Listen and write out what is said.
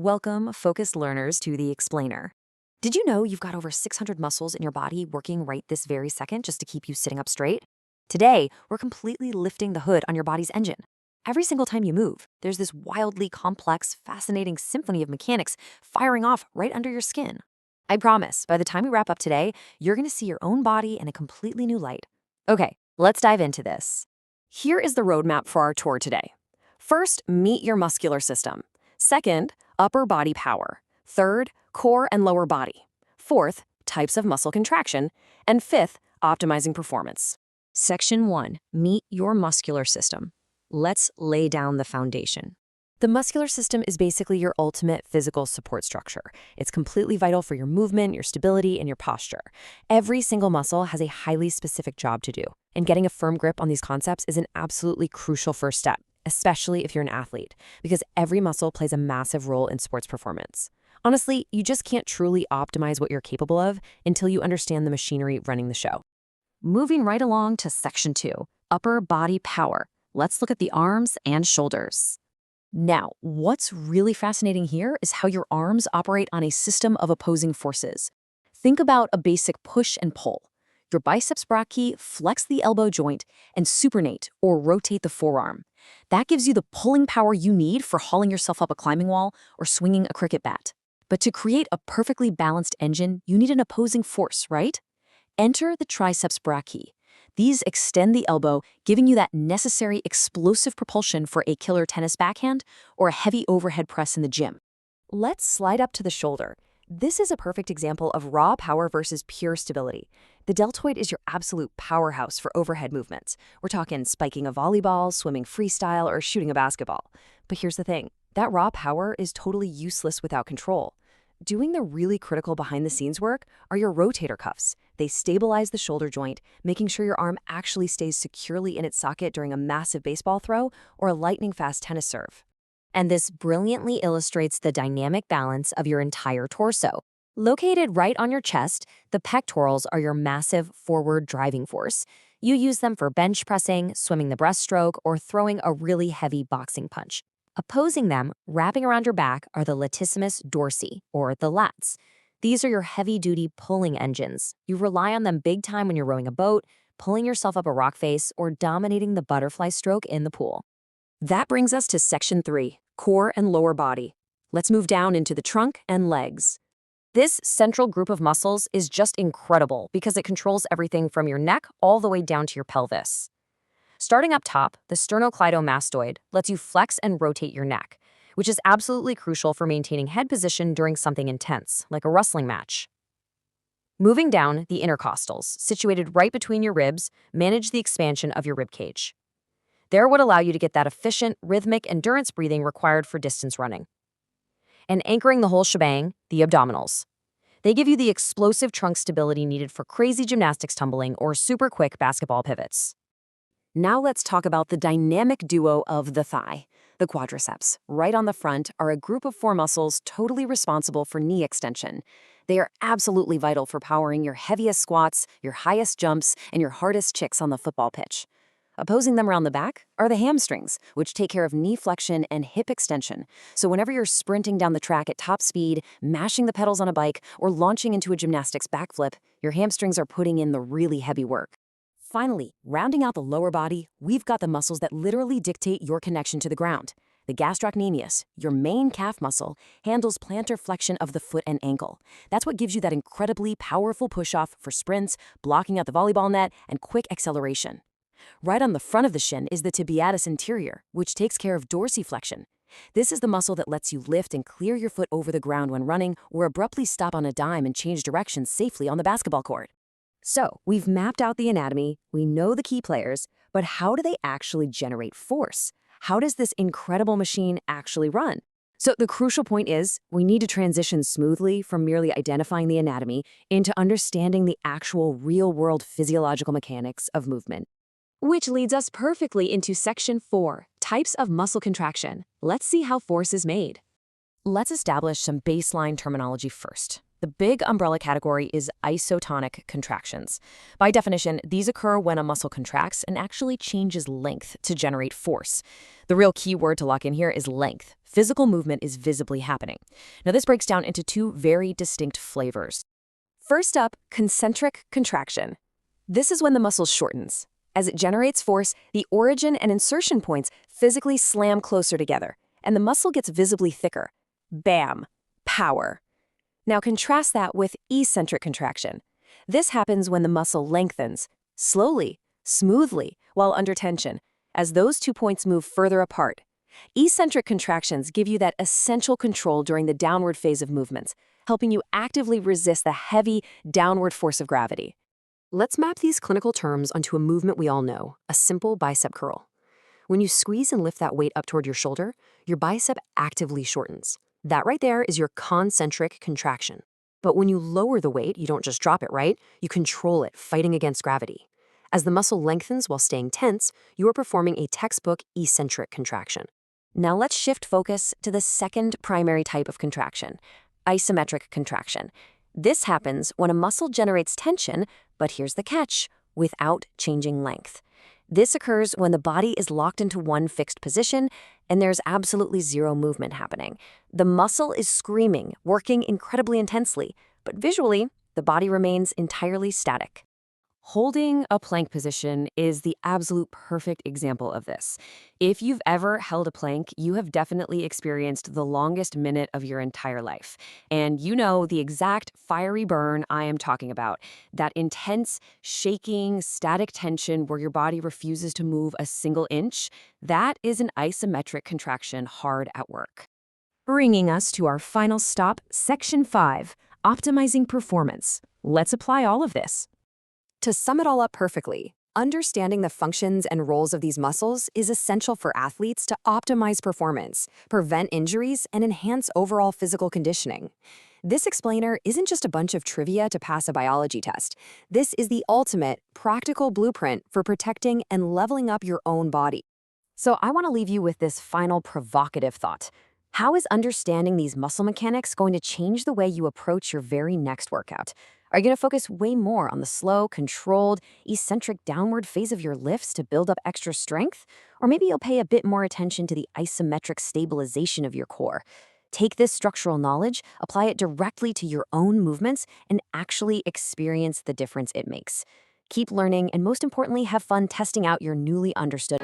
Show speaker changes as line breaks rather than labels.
Welcome, focused learners, to the Explainer. Did you know you've got over 600 muscles in your body working right this very second just to keep you sitting up straight? Today, we're completely lifting the hood on your body's engine. Every single time you move, there's this wildly complex, fascinating symphony of mechanics firing off right under your skin. I promise, by the time we wrap up today, you're going to see your own body in a completely new light. Okay, let's dive into this.
Here is the roadmap for our tour today. First, meet your muscular system. Second, upper body power. Third, core and lower body. Fourth, types of muscle contraction. And fifth, optimizing performance.
Section 1. Meet your muscular system. Let's lay down the foundation. The muscular system is basically your ultimate physical support structure. It's completely vital for your movement, your stability, and your posture. Every single muscle has a highly specific job to do, and getting a firm grip on these concepts is an absolutely crucial first step, especially if you're an athlete, because every muscle plays a massive role in sports performance. Honestly, you just can't truly optimize what you're capable of until you understand the machinery running the show. Moving right along to Section 2, upper body power. Let's look at the arms and shoulders. Now, what's really fascinating here is how your arms operate on a system of opposing forces. Think about a basic push and pull. Your biceps brachii flex the elbow joint and supinate, or rotate the forearm. That gives you the pulling power you need for hauling yourself up a climbing wall or swinging a cricket bat. But to create a perfectly balanced engine, you need an opposing force, right? Enter the triceps brachii. These extend the elbow, giving you that necessary explosive propulsion for a killer tennis backhand or a heavy overhead press in the gym. Let's slide up to the shoulder. This is a perfect example of raw power versus pure stability. The deltoid is your absolute powerhouse for overhead movements. We're talking spiking a volleyball, swimming freestyle, or shooting a basketball. But here's the thing, that raw power is totally useless without control. Doing the really critical behind-the-scenes work are your rotator cuffs. They stabilize the shoulder joint, making sure your arm actually stays securely in its socket during a massive baseball throw or a lightning-fast tennis serve. And this brilliantly illustrates the dynamic balance of your entire torso. Located right on your chest, the pectorals are your massive forward driving force. You use them for bench pressing, swimming the breaststroke, or throwing a really heavy boxing punch. Opposing them, wrapping around your back, are the latissimus dorsi, or the lats. These are your heavy-duty pulling engines. You rely on them big time when you're rowing a boat, pulling yourself up a rock face, or dominating the butterfly stroke in the pool.
That brings us to Section 3, core and lower body. Let's move down into the trunk and legs. This central group of muscles is just incredible because it controls everything from your neck all the way down to your pelvis. Starting up top, the sternocleidomastoid lets you flex and rotate your neck, which is absolutely crucial for maintaining head position during something intense, like a wrestling match. Moving down, the intercostals, situated right between your ribs, manage the expansion of your rib cage. They're what allow you to get that efficient, rhythmic endurance breathing required for distance running. And anchoring the whole shebang, the abdominals. They give you the explosive trunk stability needed for crazy gymnastics tumbling or super quick basketball pivots. Now let's talk about the dynamic duo of the thigh. The quadriceps, right on the front, are a group of 4 muscles totally responsible for knee extension. They are absolutely vital for powering your heaviest squats, your highest jumps, and your hardest kicks on the football pitch. Opposing them around the back are the hamstrings, which take care of knee flexion and hip extension. So whenever you're sprinting down the track at top speed, mashing the pedals on a bike, or launching into a gymnastics backflip, your hamstrings are putting in the really heavy work. Finally, rounding out the lower body, we've got the muscles that literally dictate your connection to the ground. The gastrocnemius, your main calf muscle, handles plantar flexion of the foot and ankle. That's what gives you that incredibly powerful push-off for sprints, blocking out the volleyball net, and quick acceleration. Right on the front of the shin is the tibiatus anterior, which takes care of dorsiflexion. This is the muscle that lets you lift and clear your foot over the ground when running, or abruptly stop on a dime and change direction safely on the basketball court. So, we've mapped out the anatomy, we know the key players, but how do they actually generate force? How does this incredible machine actually run? So the crucial point is, we need to transition smoothly from merely identifying the anatomy into understanding the actual real-world physiological mechanics of movement. Which leads us perfectly into Section 4, types of muscle contraction. Let's see how force is made. Let's establish some baseline terminology first. The big umbrella category is isotonic contractions. By definition, these occur when a muscle contracts and actually changes length to generate force. The real key word to lock in here is length. Physical movement is visibly happening. Now, this breaks down into two very distinct flavors. First up, concentric contraction. This is when the muscle shortens. As it generates force, the origin and insertion points physically slam closer together, and the muscle gets visibly thicker. Bam! Power. Now contrast that with eccentric contraction. This happens when the muscle lengthens, slowly, smoothly, while under tension, as those 2 points move further apart. Eccentric contractions give you that essential control during the downward phase of movements, helping you actively resist the heavy, downward force of gravity. Let's map these clinical terms onto a movement we all know, a simple bicep curl. When you squeeze and lift that weight up toward your shoulder, your bicep actively shortens. That right there is your concentric contraction. But when you lower the weight, you don't just drop it, right? You control it, fighting against gravity. As the muscle lengthens while staying tense, you are performing a textbook eccentric contraction. Now let's shift focus to the second primary type of contraction, isometric contraction. This happens when a muscle generates tension, but here's the catch, without changing length. This occurs when the body is locked into one fixed position and there's absolutely zero movement happening. The muscle is screaming, working incredibly intensely, but visually, the body remains entirely static. Holding a plank position is the absolute perfect example of this. If you've ever held a plank, you have definitely experienced the longest minute of your entire life. And you know the exact fiery burn I am talking about. That intense, shaking, static tension where your body refuses to move a single inch. That is an isometric contraction hard at work. Bringing us to our final stop, Section 5, Optimizing Performance. Let's apply all of this. To sum it all up perfectly, understanding the functions and roles of these muscles is essential for athletes to optimize performance, prevent injuries, and enhance overall physical conditioning. This explainer isn't just a bunch of trivia to pass a biology test. This is the ultimate, practical blueprint for protecting and leveling up your own body. So I want to leave you with this final provocative thought. How is understanding these muscle mechanics going to change the way you approach your very next workout? Are you going to focus way more on the slow, controlled, eccentric downward phase of your lifts to build up extra strength? Or maybe you'll pay a bit more attention to the isometric stabilization of your core. Take this structural knowledge, apply it directly to your own movements, and actually experience the difference it makes. Keep learning, and most importantly, have fun testing out your newly understood.